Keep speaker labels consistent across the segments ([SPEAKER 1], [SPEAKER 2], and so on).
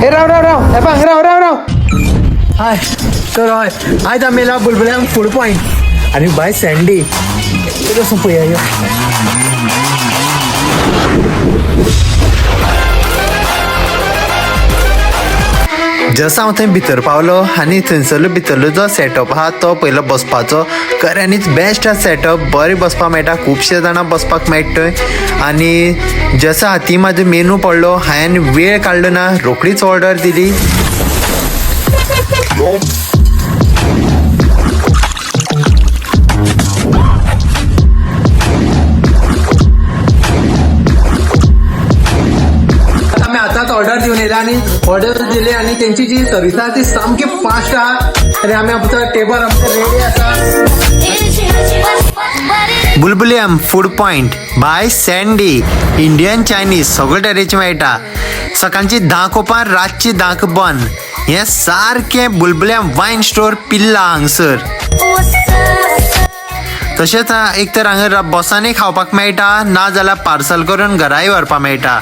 [SPEAKER 1] हे राव हे बघ राव हाय तर हय आयज आमी येयला बुलबुल्यां फूड पॉयंट आनी बाय सँडी कसो पळया जसो हांव थंय भितर पावलो आनी थंयसरलो भितरलो जो सेटअप आहा तो पयलो बसपाचो खऱ्यांनीच बेस्ट सेटअप बरें बसपाक मेळटा खुबशे जाणां बसपाक मेळटा थंय आनी जसो हाती म्हाजो मेनू पडलो हांवें वेळ काडलो ना रोखडीच ऑर्डर दिली ऑर्डर दिवन येयला आनी ऑर्डर दिली आनी तेंची जी सर्वीस आहा ती सामकी फास्ट आहा आनी आमी आमचो टेबल आमचो रेडी आसा बुलबुलेम food point by Sandy Indian Chinese सगळे तरेचे मेळटा सकाळची 10 कोपार रातची 10 बंद हे सारकें बुलबुलेम वायन स्टोर पिल्ला हांगसर तशेंच एक तर हांगा बसांनी खावपाक मेळटा ना जाल्यार पार्सल करून घराय व्हरपाक मेळटा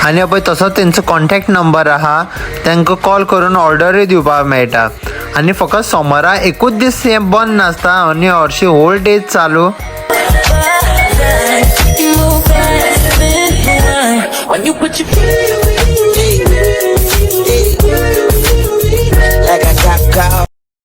[SPEAKER 1] आनी पळय तसो तेंचो कॉन्टॅक्ट नंबर आहा तांकां कॉल करून ऑर्डरूय दिवपाक मेळटा आनी फकत सोमारा एकूच दीस हें बंद नासता आनी हरशी होल डेज चालू
[SPEAKER 2] When you put your